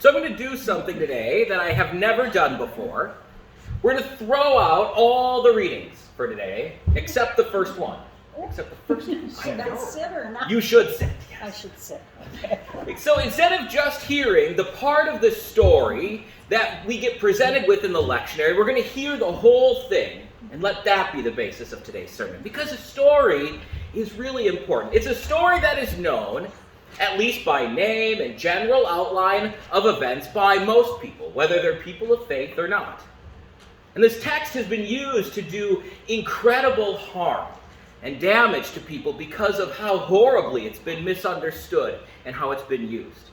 So I'm going to do something today that I have never done before. We're going to throw out all the readings for today, except the first one. Except the first one. Should I sit or not? You should sit. Yes. I should sit. Okay. So instead of just hearing the part of the story that we get presented with in the lectionary, we're going to hear the whole thing and let that be the basis of today's sermon. Because a story is really important. It's a story that is known, at least by name and general outline of events, by most people, whether they're people of faith or not. And this text has been used to do incredible harm and damage to people because of how horribly it's been misunderstood and how it's been used.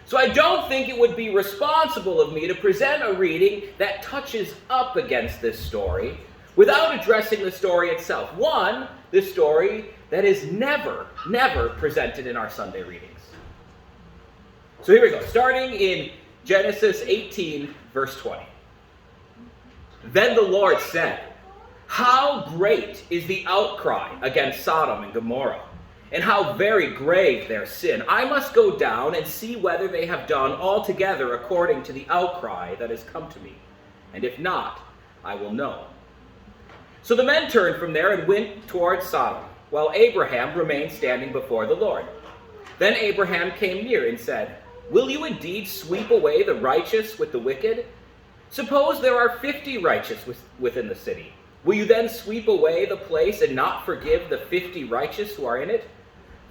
So I don't think it would be responsible of me to present a reading that touches up against this story without addressing the story itself. One, the story that is never presented in our Sunday readings. So here we go, starting in Genesis 18, verse 20. Then the Lord said, "How great is the outcry against Sodom and Gomorrah, and how very grave their sin. I must go down and see whether they have done altogether according to the outcry that has come to me. And if not, I will know." So the men turned from there and went toward Sodom, while Abraham remained standing before the Lord. Then Abraham came near and said, "Will you indeed sweep away the righteous with the wicked? Suppose there are 50 righteous within the city. Will you then sweep away the place and not forgive the 50 righteous who are in it?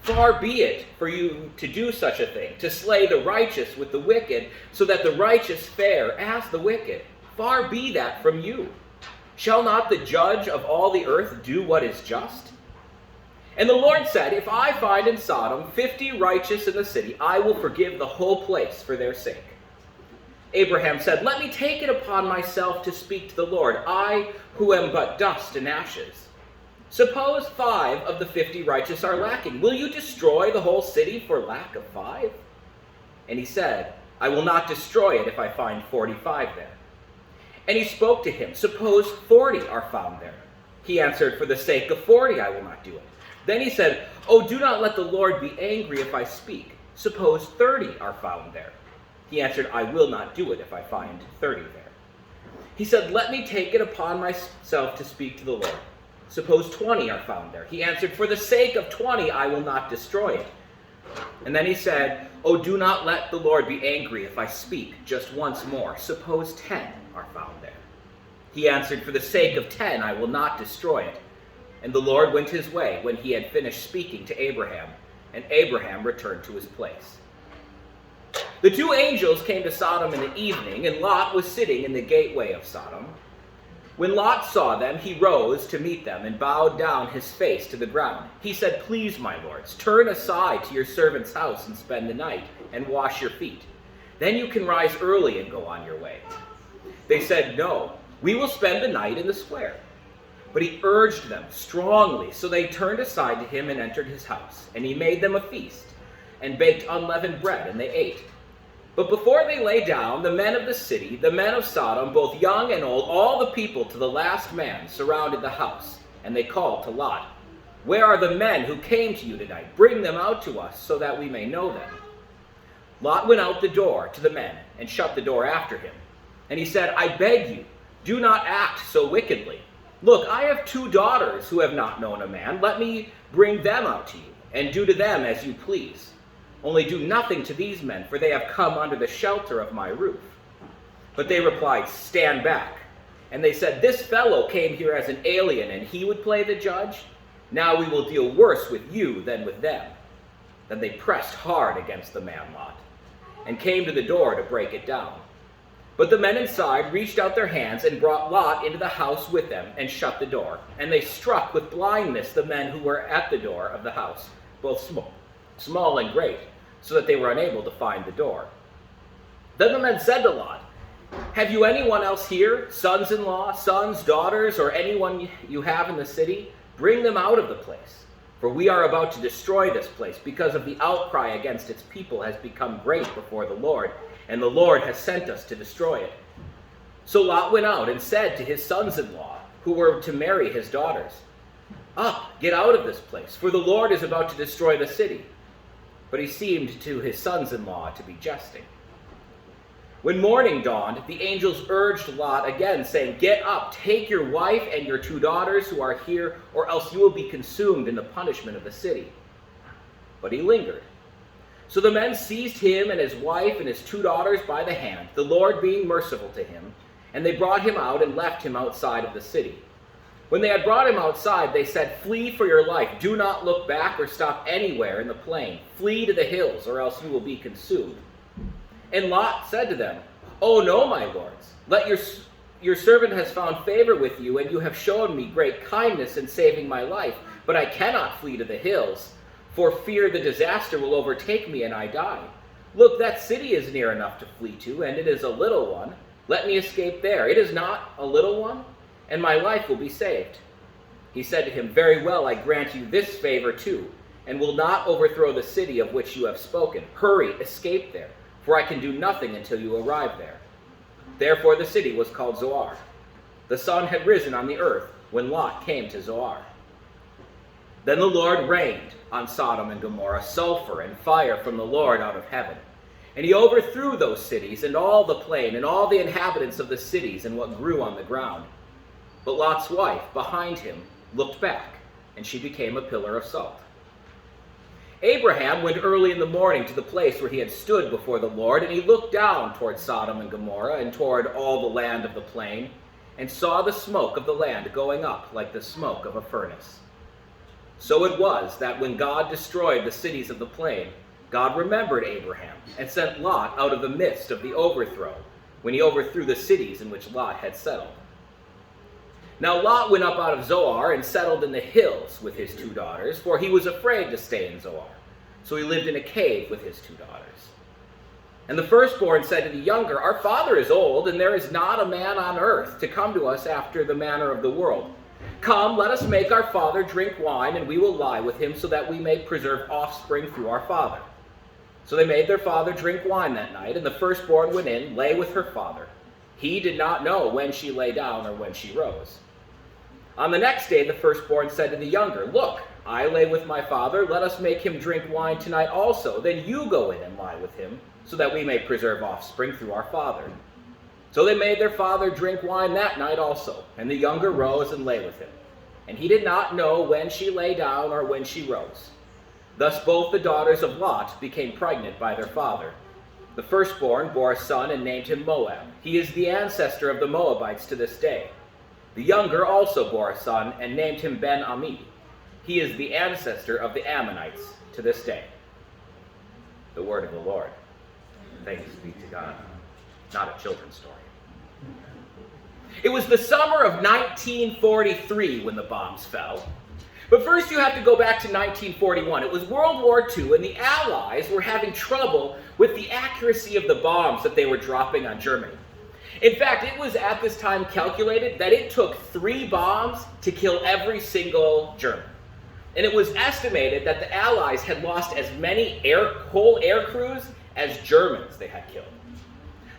Far be it for you to do such a thing, to slay the righteous with the wicked, so that the righteous fare as the wicked. Far be that from you. Shall not the judge of all the earth do what is just?" And the Lord said, "If I find in Sodom 50 righteous in the city, I will forgive the whole place for their sake." Abraham said, "Let me take it upon myself to speak to the Lord, I who am but dust and ashes. Suppose 5 of the 50 righteous are lacking. Will you destroy the whole city for lack of 5? And he said, "I will not destroy it if I find 45 there." And he spoke to him, "Suppose 40 are found there." He answered, "For the sake of 40 I will not do it." Then he said, "Oh, do not let the Lord be angry if I speak. Suppose 30 are found there." He answered, "I will not do it if I find 30 there." He said, "Let me take it upon myself to speak to the Lord. Suppose 20 are found there." He answered, "For the sake of 20 I will not destroy it." And then he said, "Oh, do not let the Lord be angry if I speak just once more. Suppose 10 are found there." He answered, "For the sake of 10 I will not destroy it." And the Lord went his way when he had finished speaking to Abraham, and Abraham returned to his place. The 2 angels came to Sodom in the evening, and Lot was sitting in the gateway of Sodom. When Lot saw them, he rose to meet them and bowed down his face to the ground. He said, "Please, my lords, turn aside to your servant's house and spend the night, and wash your feet. Then you can rise early and go on your way." They said, "No, we will spend the night in the square." But he urged them strongly, so they turned aside to him and entered his house. And he made them a feast, and baked unleavened bread, and they ate. But before they lay down, the men of the city, the men of Sodom, both young and old, all the people to the last man, surrounded the house. And they called to Lot, "Where are the men who came to you tonight? Bring them out to us, so that we may know them." Lot went out the door to the men, and shut the door after him. And he said, "I beg you, do not act so wickedly. Look, I have 2 daughters who have not known a man. Let me bring them out to you, and do to them as you please. Only do nothing to these men, for they have come under the shelter of my roof." But they replied, "Stand back." And they said, "This fellow came here as an alien, and he would play the judge? Now we will deal worse with you than with them." Then they pressed hard against the man Lot, and came to the door to break it down. But the men inside reached out their hands and brought Lot into the house with them, and shut the door. And they struck with blindness the men who were at the door of the house, both small and great, so that they were unable to find the door. Then the men said to Lot, "Have you anyone else here, sons-in-law, sons, daughters, or anyone you have in the city? Bring them out of the place. For we are about to destroy this place, because of the outcry against its people has become great before the Lord, and the Lord has sent us to destroy it." So Lot went out and said to his sons-in-law, who were to marry his daughters, "Up, get out of this place, for the Lord is about to destroy the city." But he seemed to his sons-in-law to be jesting. When morning dawned, the angels urged Lot again, saying, "Get up, take your wife and your 2 daughters who are here, or else you will be consumed in the punishment of the city." But he lingered. So the men seized him and his wife and his 2 daughters by the hand, the Lord being merciful to him, and they brought him out and left him outside of the city. When they had brought him outside, they said, "Flee for your life. Do not look back or stop anywhere in the plain. Flee to the hills, or else you will be consumed." And Lot said to them, "Oh no, my lords, your servant has found favor with you, and you have shown me great kindness in saving my life, but I cannot flee to the hills, for fear the disaster will overtake me and I die. Look, that city is near enough to flee to, and it is a little one. Let me escape there. It is not a little one, and my life will be saved." He said to him, "Very well, I grant you this favor too, and will not overthrow the city of which you have spoken. Hurry, escape there, for I can do nothing until you arrive there." Therefore the city was called Zoar. The sun had risen on the earth when Lot came to Zoar. Then the Lord rained on Sodom and Gomorrah sulfur and fire from the Lord out of heaven. And he overthrew those cities and all the plain and all the inhabitants of the cities and what grew on the ground. But Lot's wife behind him looked back, and she became a pillar of salt. Abraham went early in the morning to the place where he had stood before the Lord, and he looked down toward Sodom and Gomorrah and toward all the land of the plain, and saw the smoke of the land going up like the smoke of a furnace. So it was that when God destroyed the cities of the plain, God remembered Abraham and sent Lot out of the midst of the overthrow, when he overthrew the cities in which Lot had settled. Now Lot went up out of Zoar and settled in the hills with his 2 daughters, for he was afraid to stay in Zoar. So he lived in a cave with his 2 daughters. And the firstborn said to the younger, "Our father is old, and there is not a man on earth to come to us after the manner of the world. Come, let us make our father drink wine, and we will lie with him, so that we may preserve offspring through our father." So they made their father drink wine that night, and the firstborn went in, lay with her father. He did not know when she lay down or when she rose. On the next day, the firstborn said to the younger, "Look, I lay with my father. Let us make him drink wine tonight also. Then you go in and lie with him, so that we may preserve offspring through our father." So they made their father drink wine that night also, and the younger rose and lay with him. And he did not know when she lay down or when she rose. Thus both the daughters of Lot became pregnant by their father. The firstborn bore a son and named him Moab. He is the ancestor of the Moabites to this day. The younger also bore a son and named him Ben-Ami. He is the ancestor of the Ammonites to this day. The word of the Lord. Thanks be to God. Not a children's story. It was the summer of 1943 when the bombs fell. But first you have to go back to 1941. It was World War II, and the Allies were having trouble with the accuracy of the bombs that they were dropping on Germany. In fact, it was at this time calculated that it took 3 bombs to kill every single German. And it was estimated that the Allies had lost as many whole air crews as Germans they had killed.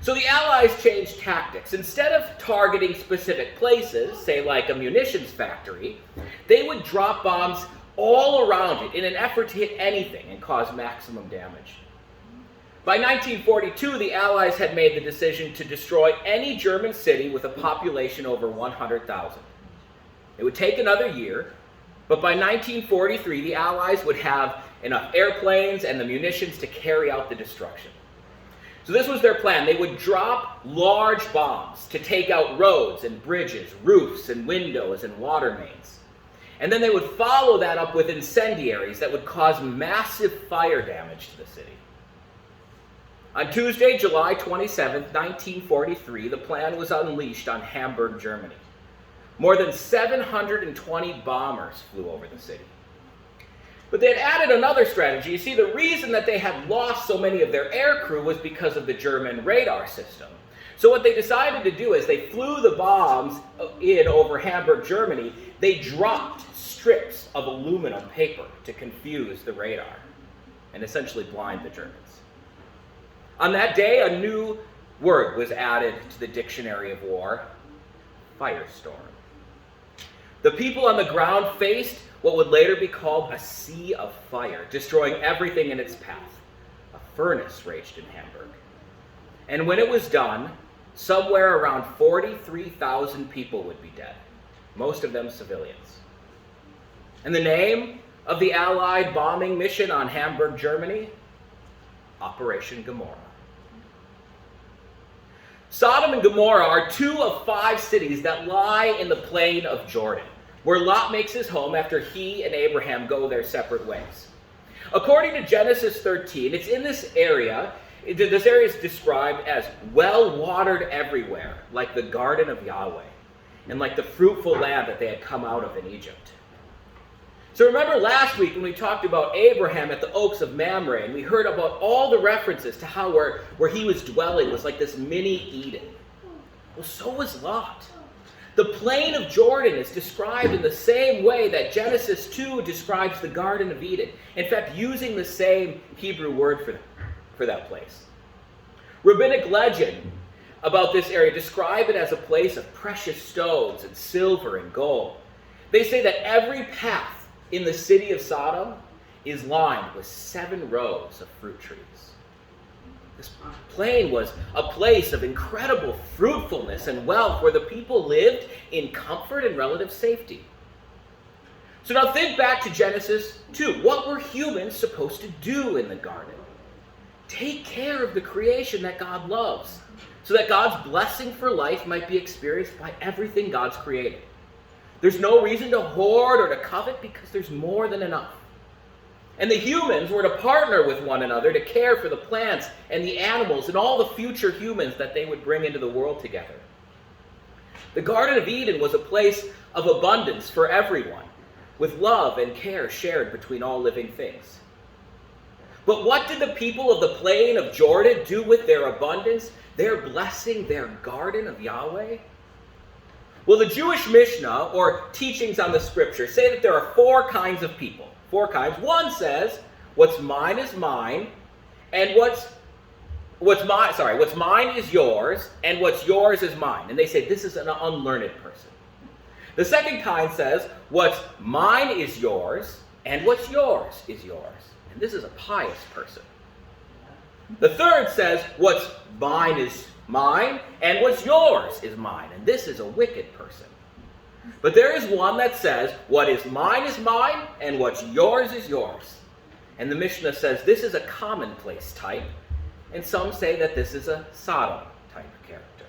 So the Allies changed tactics. Instead of targeting specific places, say like a munitions factory, they would drop bombs all around it in an effort to hit anything and cause maximum damage. By 1942, the Allies had made the decision to destroy any German city with a population over 100,000. It would take another year, but by 1943, the Allies would have enough airplanes and the munitions to carry out the destruction. So this was their plan. They would drop large bombs to take out roads and bridges, roofs and windows and water mains. And then they would follow that up with incendiaries that would cause massive fire damage to the city. On Tuesday, July 27, 1943, the plan was unleashed on Hamburg, Germany. More than 720 bombers flew over the city. But they had added another strategy. You see, the reason that they had lost so many of their air crew was because of the German radar system. So what they decided to do is they flew the bombs in over Hamburg, Germany. They dropped strips of aluminum paper to confuse the radar and essentially blind the Germans. On that day, a new word was added to the dictionary of war: firestorm. The people on the ground faced what would later be called a sea of fire, destroying everything in its path. A furnace raged in Hamburg. And when it was done, somewhere around 43,000 people would be dead, most of them civilians. And the name of the Allied bombing mission on Hamburg, Germany? Operation Gomorrah. Sodom and Gomorrah are 2 of 5 cities that lie in the plain of Jordan, where Lot makes his home after he and Abraham go their separate ways. According to Genesis 13, it's in this area. This area is described as well-watered everywhere, like the garden of Yahweh, and like the fruitful land that they had come out of in Egypt. So remember last week when we talked about Abraham at the Oaks of Mamre, and we heard about all the references to how where he was dwelling was like this mini Eden. Well, so was Lot. The plain of Jordan is described in the same way that Genesis 2 describes the Garden of Eden. In fact, using the same Hebrew word for that place. Rabbinic legend about this area describe it as a place of precious stones and silver and gold. They say that every path in the city of Sodom is lined with 7 rows of fruit trees. This plain was a place of incredible fruitfulness and wealth where the people lived in comfort and relative safety. So now think back to Genesis 2. What were humans supposed to do in the garden? Take care of the creation that God loves, so that God's blessing for life might be experienced by everything God's created. There's no reason to hoard or to covet because there's more than enough. And the humans were to partner with one another to care for the plants and the animals and all the future humans that they would bring into the world together. The Garden of Eden was a place of abundance for everyone, with love and care shared between all living things. But what did the people of the plain of Jordan do with their abundance, their blessing, their garden of Yahweh? Well, the Jewish Mishnah, or teachings on the scripture, say that there are 4 kinds of people. 4 kinds. One says, what's mine is mine, and what's mine is yours, and what's yours is mine. And they say this is an unlearned person. The second kind says, what's mine is yours, and what's yours is yours. And this is a pious person. The third says, what's mine is mine, and what's yours is mine. And this is a wicked person. But there is one that says, what is mine, and what's yours is yours. And the Mishnah says this is a commonplace type, and some say that this is a Sodom type character.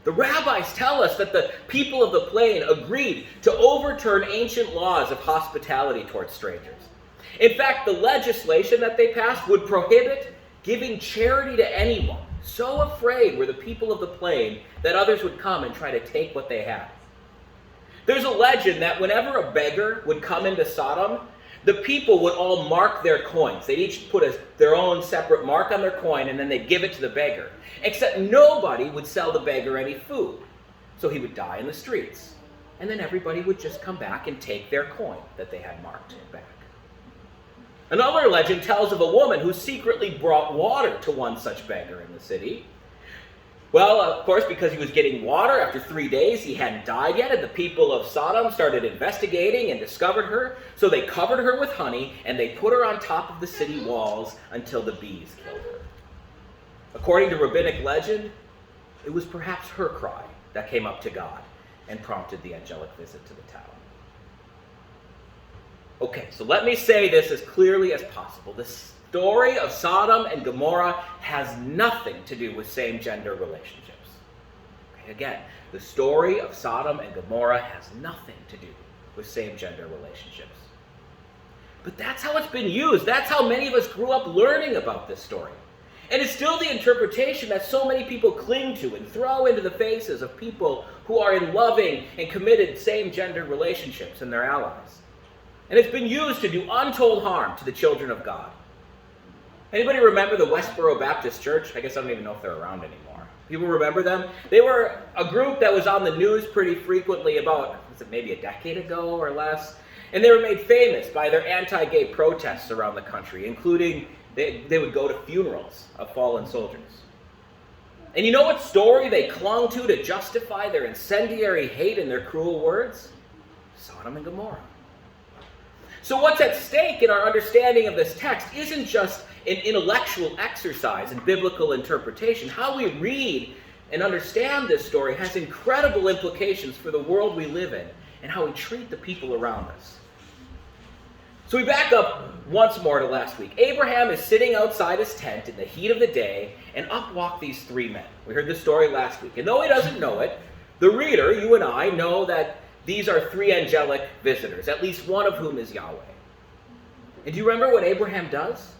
The rabbis tell us that the people of the plain agreed to overturn ancient laws of hospitality towards strangers. In fact, the legislation that they passed would prohibit giving charity to anyone. So afraid were the people of the plain that others would come and try to take what they had. There's a legend that whenever a beggar would come into Sodom, the people would all mark their coins. They'd each put their own separate mark on their coin, and then they'd give it to the beggar. Except nobody would sell the beggar any food. So he would die in the streets. And then everybody would just come back and take their coin that they had marked back. Another legend tells of a woman who secretly brought water to one such beggar in the city. Well, of course, because he was getting water after 3 days, he hadn't died yet, and the people of Sodom started investigating and discovered her. So they covered her with honey, and they put her on top of the city walls until the bees killed her. According to rabbinic legend, it was perhaps her cry that came up to God and prompted the angelic visit to the town. Okay, so let me say this as clearly as possible. The story of Sodom and Gomorrah has nothing to do with same-gender relationships. Okay, again, the story of Sodom and Gomorrah has nothing to do with same-gender relationships. But that's how it's been used. That's how many of us grew up learning about this story. And it's still the interpretation that so many people cling to and throw into the faces of people who are in loving and committed same-gender relationships and their allies. And it's been used to do untold harm to the children of God. Anybody remember the Westboro Baptist Church? I guess I don't even know if they're around anymore. People remember them? They were a group that was on the news pretty frequently about, was it maybe a decade ago or less? And they were made famous by their anti-gay protests around the country, including they would go to funerals of fallen soldiers. And you know what story they clung to justify their incendiary hate and their cruel words? Sodom and Gomorrah. So what's at stake in our understanding of this text isn't just an intellectual exercise in biblical interpretation. How we read and understand this story has incredible implications for the world we live in and how we treat the people around us. So we back up once more to last week. Abraham is sitting outside his tent in the heat of the day, and up walk these three men. We heard this story last week. And though he doesn't know it, the reader, you and I, know that these are three angelic visitors, at least one of whom is Yahweh. And do you remember what Abraham does?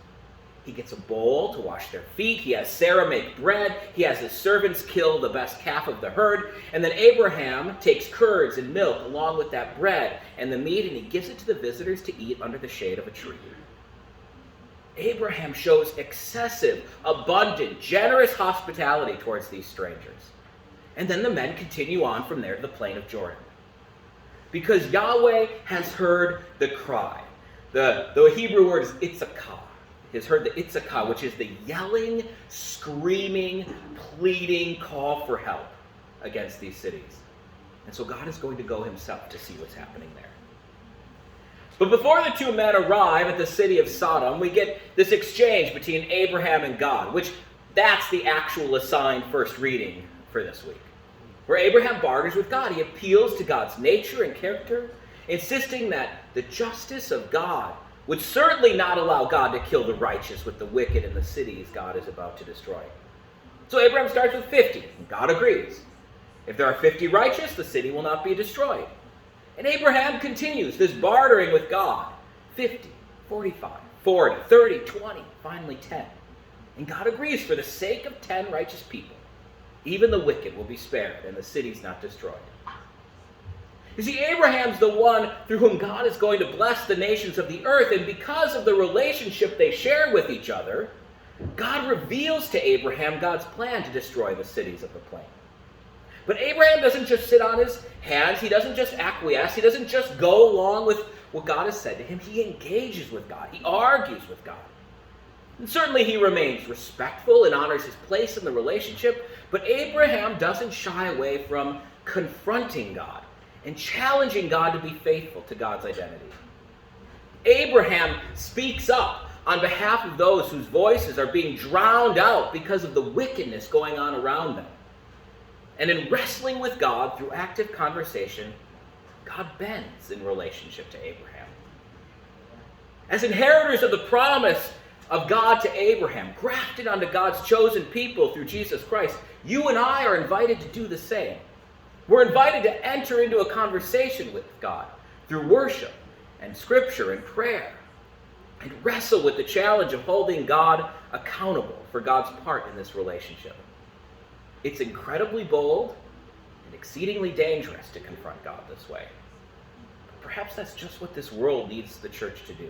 He gets a bowl to wash their feet. He has Sarah make bread. He has his servants kill the best calf of the herd. And then Abraham takes curds and milk along with that bread and the meat, and he gives it to the visitors to eat under the shade of a tree. Abraham shows excessive, abundant, generous hospitality towards these strangers. And then the men continue on from there to the plain of Jordan. Because Yahweh has heard the cry. The Hebrew word is itzakah. He has heard the itzakah, which is the yelling, screaming, pleading call for help against these cities. And so God is going to go himself to see what's happening there. But before the two men arrive at the city of Sodom, we get this exchange between Abraham and God, which that's the actual assigned first reading for this week. Where Abraham bargains with God. He appeals to God's nature and character, insisting that the justice of God would certainly not allow God to kill the righteous with the wicked in the cities God is about to destroy. So Abraham starts with 50, and God agrees. If there are 50 righteous, the city will not be destroyed. And Abraham continues this bartering with God. 50, 45, 40, 30, 20, finally 10. And God agrees for the sake of 10 righteous people. Even the wicked will be spared, and the city's not destroyed. You see, Abraham's the one through whom God is going to bless the nations of the earth, and because of the relationship they share with each other, God reveals to Abraham God's plan to destroy the cities of the plain. But Abraham doesn't just sit on his hands. He doesn't just acquiesce. He doesn't just go along with what God has said to him. He engages with God. He argues with God. And certainly he remains respectful and honors his place in the relationship, but Abraham doesn't shy away from confronting God and challenging God to be faithful to God's identity. Abraham speaks up on behalf of those whose voices are being drowned out because of the wickedness going on around them. And in wrestling with God through active conversation, God bends in relationship to Abraham. As inheritors of the promise of God to Abraham, grafted onto God's chosen people through Jesus Christ, you and I are invited to do the same. We're invited to enter into a conversation with God through worship and scripture and prayer, and wrestle with the challenge of holding God accountable for God's part in this relationship. It's incredibly bold and exceedingly dangerous to confront God this way. But perhaps that's just what this world needs the church to do.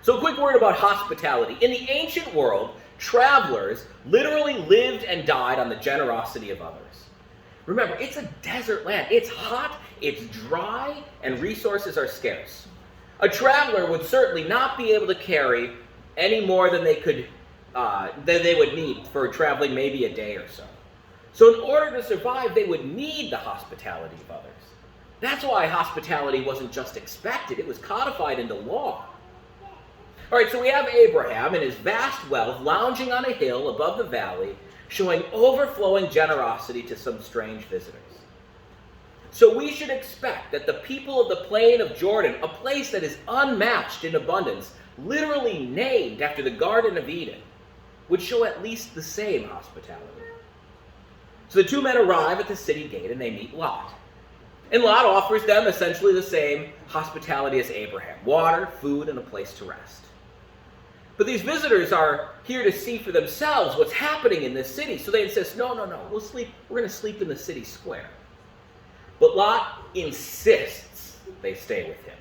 So a quick word about hospitality. In the ancient world, travelers literally lived and died on the generosity of others. Remember, it's a desert land. It's hot, it's dry, and resources are scarce. A traveler would certainly not be able to carry any more than they would need for traveling maybe a day or so. So in order to survive, they would need the hospitality of others. That's why hospitality wasn't just expected, it was codified into law. All right, so we have Abraham and his vast wealth lounging on a hill above the valley, showing overflowing generosity to some strange visitors. So we should expect that the people of the plain of Jordan, a place that is unmatched in abundance, literally named after the Garden of Eden, would show at least the same hospitality. So the two men arrive at the city gate and they meet Lot. And Lot offers them essentially the same hospitality as Abraham: water, food, and a place to rest. But these visitors are here to see for themselves what's happening in this city. So they insist, no, we're going to sleep in the city square. But Lot insists they stay with him.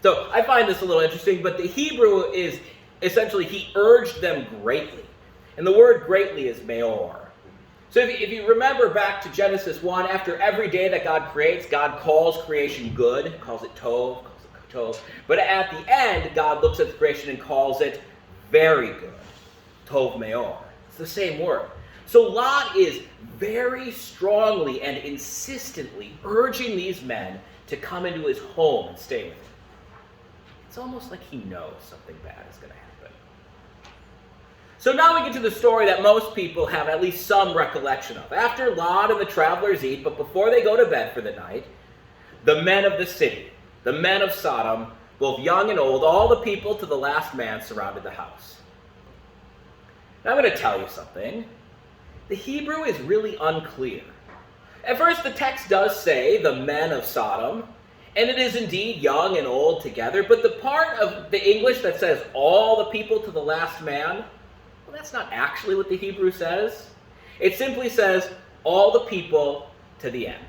So I find this a little interesting, but the Hebrew is essentially he urged them greatly. And the word greatly is meor. So if you remember back to Genesis 1, after every day that God creates, God calls creation good, calls it tov, but at the end, God looks at the creation and calls it very good. Tov meor. It's the same word. So Lot is very strongly and insistently urging these men to come into his home and stay with him. It's almost like he knows something bad is going to happen. So now we get to the story that most people have at least some recollection of. After Lot and the travelers eat, but before they go to bed for the night, the men of the city, the men of Sodom, both young and old, all the people to the last man surrounded the house. Now I'm going to tell you something. The Hebrew is really unclear. At first, the text does say the men of Sodom, and it is indeed young and old together, but the part of the English that says all the people to the last man, well, that's not actually what the Hebrew says. It simply says all the people to the end.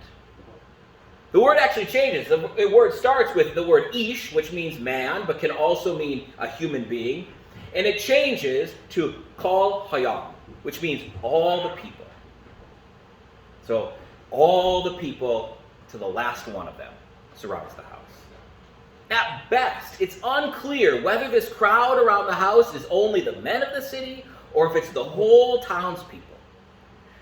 The word actually changes. The word starts with the word ish, which means man, but can also mean a human being, and it changes to kol hayam, which means all the people. So, all the people to the last one of them surrounds the house. At best, it's unclear whether this crowd around the house is only the men of the city or if it's the whole townspeople.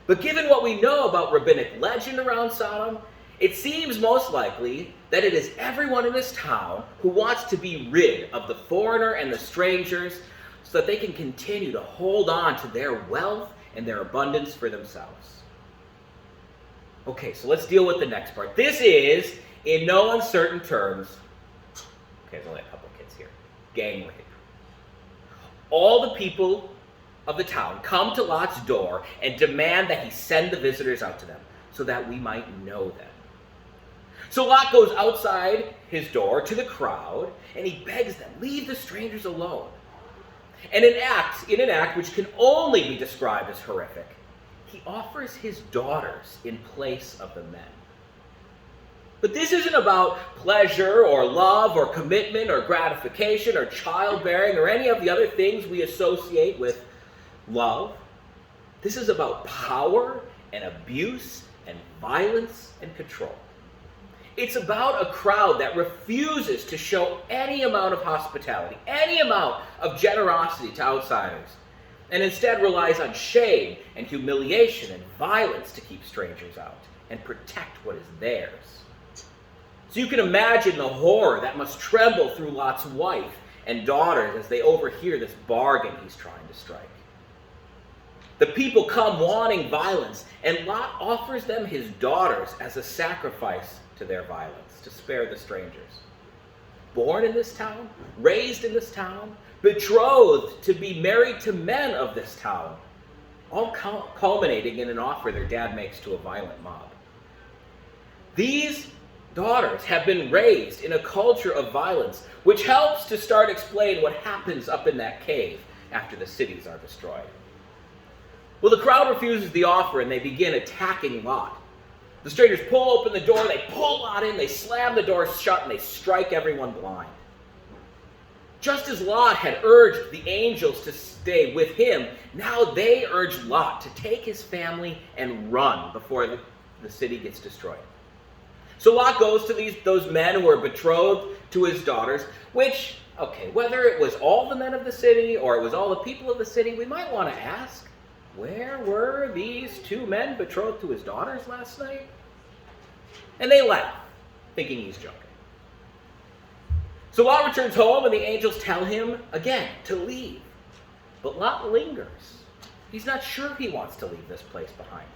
But given what we know about rabbinic legend around Sodom, it seems most likely that it is everyone in this town who wants to be rid of the foreigner and the strangers so that they can continue to hold on to their wealth and their abundance for themselves. Okay, so let's deal with the next part. This is, in no uncertain terms, okay, there's only a couple kids here, gang rape. All the people of the town come to Lot's door and demand that he send the visitors out to them so that we might know them. So Lot goes outside his door to the crowd and he begs them, leave the strangers alone. And in an act which can only be described as horrific, he offers his daughters in place of the men. But this isn't about pleasure or love or commitment or gratification or childbearing or any of the other things we associate with love. This is about power and abuse and violence and control. It's about a crowd that refuses to show any amount of hospitality, any amount of generosity to outsiders, and instead relies on shame and humiliation and violence to keep strangers out and protect what is theirs. So you can imagine the horror that must tremble through Lot's wife and daughters as they overhear this bargain he's trying to strike. The people come wanting violence, and Lot offers them his daughters as a sacrifice to their violence, to spare the strangers. Born in this town, raised in this town, betrothed to be married to men of this town, all culminating in an offer their dad makes to a violent mob. These daughters have been raised in a culture of violence, which helps to start explain what happens up in that cave after the cities are destroyed. Well, the crowd refuses the offer and they begin attacking Lot. The strangers pull open the door, they pull Lot in, they slam the door shut, and they strike everyone blind. Just as Lot had urged the angels to stay with him, now they urge Lot to take his family and run before the city gets destroyed. So Lot goes to those men who are betrothed to his daughters, which, okay, whether it was all the men of the city or it was all the people of the city, we might want to ask, where were these two men betrothed to his daughters last night? And they laugh, thinking he's joking. So Lot returns home and the angels tell him again to leave. But Lot lingers. He's not sure he wants to leave this place behind.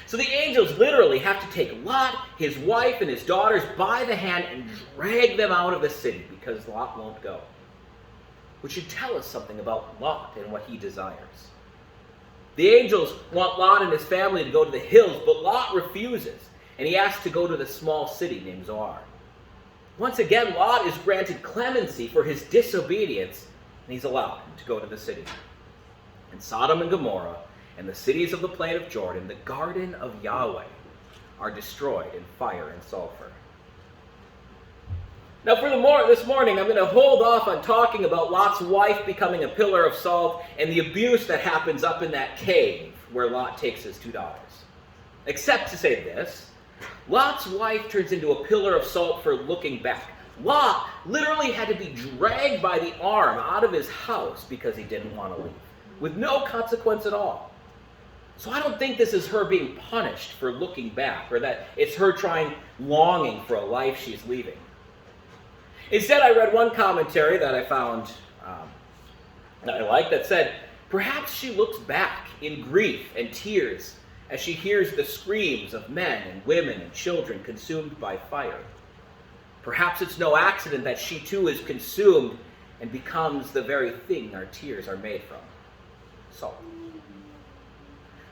So the angels literally have to take Lot, his wife, and his daughters by the hand and drag them out of the city because Lot won't go. Which should tell us something about Lot and what he desires. The angels want Lot and his family to go to the hills, but Lot refuses, and he asks to go to the small city named Zoar. Once again, Lot is granted clemency for his disobedience, and he's allowed to go to the city. And Sodom and Gomorrah and the cities of the plain of Jordan, the garden of Yahweh, are destroyed in fire and sulfur. Now for this morning, I'm going to hold off on talking about Lot's wife becoming a pillar of salt and the abuse that happens up in that cave where Lot takes his two daughters. Except to say this, Lot's wife turns into a pillar of salt for looking back. Lot literally had to be dragged by the arm out of his house because he didn't want to leave, with no consequence at all. So I don't think this is her being punished for looking back, or that it's her longing for a life she's leaving. Instead, I read one commentary that I found that I liked that said, perhaps she looks back in grief and tears as she hears the screams of men and women and children consumed by fire. Perhaps it's no accident that she too is consumed and becomes the very thing our tears are made from. Salt.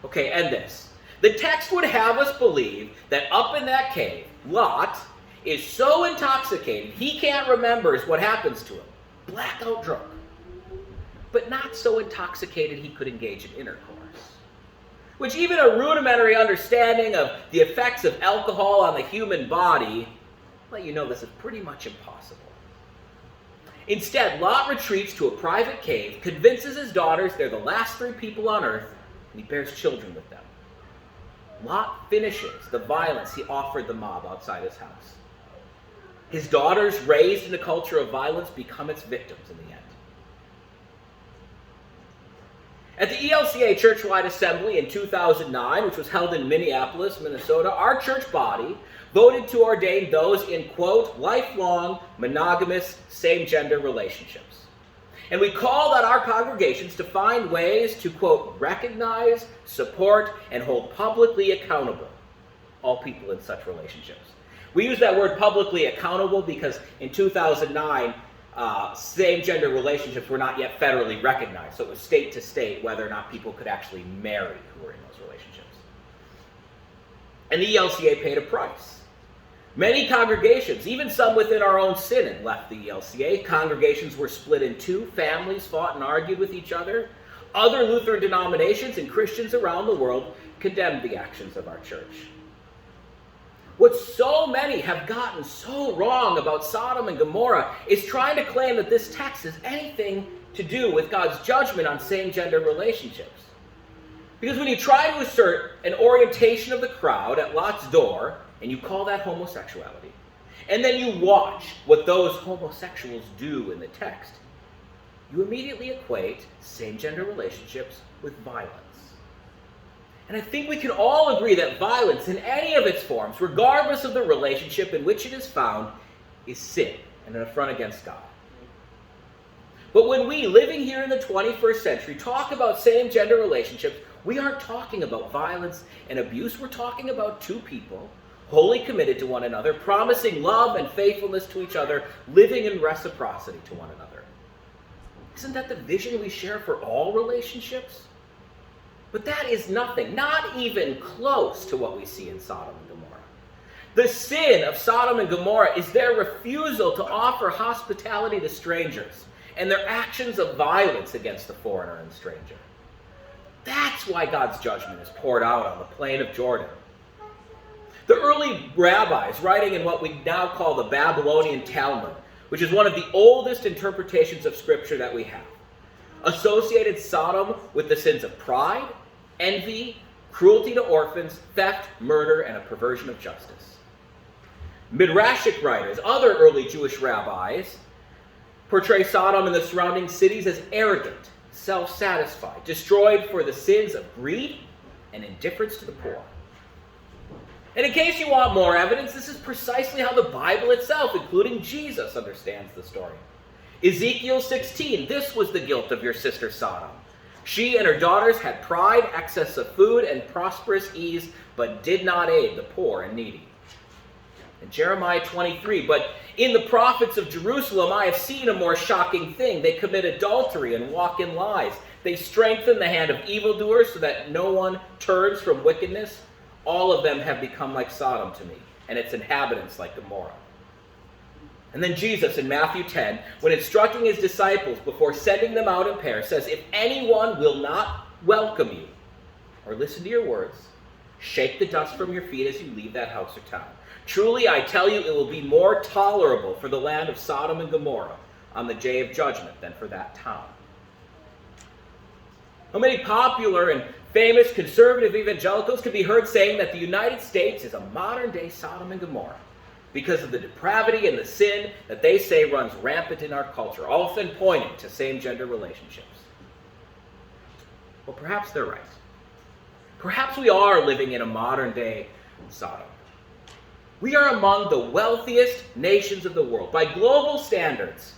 Okay, and this. The text would have us believe that up in that cave, Lot is so intoxicated he can't remember what happens to him. Blackout drunk. But not so intoxicated he could engage in intercourse. Which even a rudimentary understanding of the effects of alcohol on the human body let you know this is pretty much impossible. Instead, Lot retreats to a private cave, convinces his daughters they're the last 3 people on earth, and he bears children with them. Lot finishes the violence he offered the mob outside his house. His daughters, raised in a culture of violence, become its victims in the end. At the ELCA Churchwide Assembly in 2009, which was held in Minneapolis, Minnesota, our church body voted to ordain those in, quote, lifelong, monogamous, same-gender relationships. And we called on our congregations to find ways to, quote, recognize, support, and hold publicly accountable all people in such relationships. We use that word publicly accountable because in 2009, same-gender relationships were not yet federally recognized. So it was state to state whether or not people could actually marry who were in those relationships. And the ELCA paid a price. Many congregations, even some within our own synod, left the ELCA. Congregations were split in 2. Families fought and argued with each other. Other Lutheran denominations and Christians around the world condemned the actions of our church. What so many have gotten so wrong about Sodom and Gomorrah is trying to claim that this text has anything to do with God's judgment on same-gender relationships. Because when you try to assert an orientation of the crowd at Lot's door, and you call that homosexuality, and then you watch what those homosexuals do in the text, you immediately equate same-gender relationships with violence. And I think we can all agree that violence in any of its forms, regardless of the relationship in which it is found, is sin and an affront against God. But when we, living here in the 21st century, talk about same-gender relationships, we aren't talking about violence and abuse. We're talking about 2 people wholly committed to one another, promising love and faithfulness to each other, living in reciprocity to one another. Isn't that the vision we share for all relationships? But that is nothing, not even close to what we see in Sodom and Gomorrah. The sin of Sodom and Gomorrah is their refusal to offer hospitality to strangers and their actions of violence against the foreigner and stranger. That's why God's judgment is poured out on the plain of Jordan. The early rabbis, writing in what we now call the Babylonian Talmud, which is one of the oldest interpretations of Scripture that we have, associated Sodom with the sins of pride, envy, cruelty to orphans, theft, murder, and a perversion of justice. Midrashic writers, other early Jewish rabbis, portray Sodom and the surrounding cities as arrogant, self-satisfied, destroyed for the sins of greed and indifference to the poor. And in case you want more evidence, this is precisely how the Bible itself, including Jesus, understands the story. Ezekiel 16, this was the guilt of your sister Sodom. She and her daughters had pride, excess of food, and prosperous ease, but did not aid the poor and needy. In Jeremiah 23, but in the prophets of Jerusalem I have seen a more shocking thing. They commit adultery and walk in lies. They strengthen the hand of evildoers so that no one turns from wickedness. All of them have become like Sodom to me, and its inhabitants like Gomorrah. And then Jesus in Matthew 10, when instructing his disciples before sending them out in pairs, says, if anyone will not welcome you or listen to your words, shake the dust from your feet as you leave that house or town. Truly, I tell you, it will be more tolerable for the land of Sodom and Gomorrah on the day of judgment than for that town. How many popular and famous conservative evangelicals could be heard saying that the United States is a modern-day Sodom and Gomorrah because of the depravity and the sin that they say runs rampant in our culture, often pointing to same-gender relationships. Well, perhaps they're right. Perhaps we are living in a modern-day Sodom. We are among the wealthiest nations of the world. By global standards,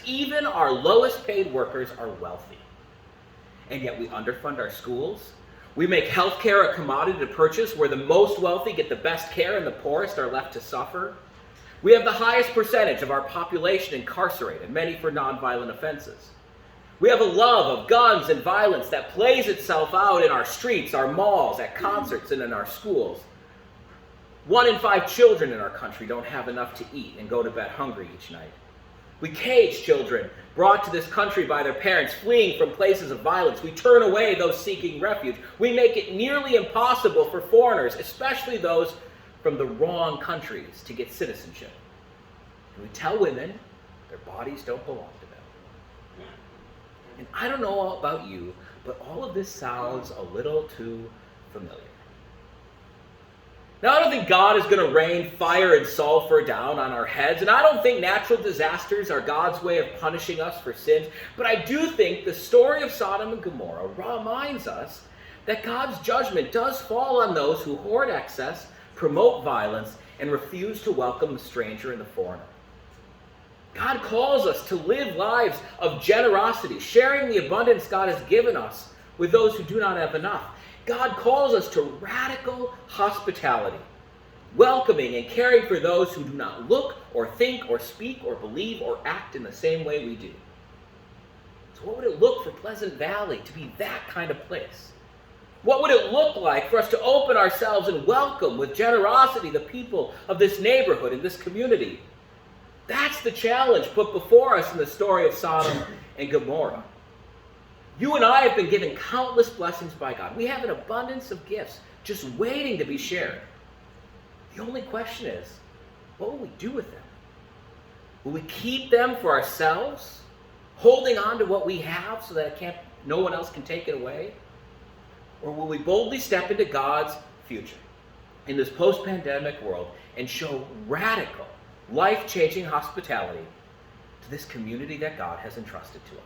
even our lowest paid workers are wealthy. And yet we underfund our schools. We make healthcare a commodity to purchase where the most wealthy get the best care and the poorest are left to suffer. We have the highest percentage of our population incarcerated, many for nonviolent offenses. We have a love of guns and violence that plays itself out in our streets, our malls, at concerts, and in our schools. 1 in 5 children in our country don't have enough to eat and go to bed hungry each night. We cage children brought to this country by their parents fleeing from places of violence. We turn away those seeking refuge. We make it nearly impossible for foreigners, especially those from the wrong countries, to get citizenship. And we tell women their bodies don't belong to them. And I don't know about you, but all of this sounds a little too familiar. Now, I don't think God is going to rain fire and sulfur down on our heads, and I don't think natural disasters are God's way of punishing us for sins, but I do think the story of Sodom and Gomorrah reminds us that God's judgment does fall on those who hoard excess, promote violence, and refuse to welcome the stranger and the foreigner. God calls us to live lives of generosity, sharing the abundance God has given us with those who do not have enough. God calls us to radical hospitality, welcoming and caring for those who do not look or think or speak or believe or act in the same way we do. So what would it look for Pleasant Valley to be that kind of place? What would it look like for us to open ourselves and welcome with generosity the people of this neighborhood and this community? That's the challenge put before us in the story of Sodom and Gomorrah. You and I have been given countless blessings by God. We have an abundance of gifts just waiting to be shared. The only question is, what will we do with them? Will we keep them for ourselves, holding on to what we have so that no one else can take it away? Or will we boldly step into God's future in this post-pandemic world and show radical, life-changing hospitality to this community that God has entrusted to us?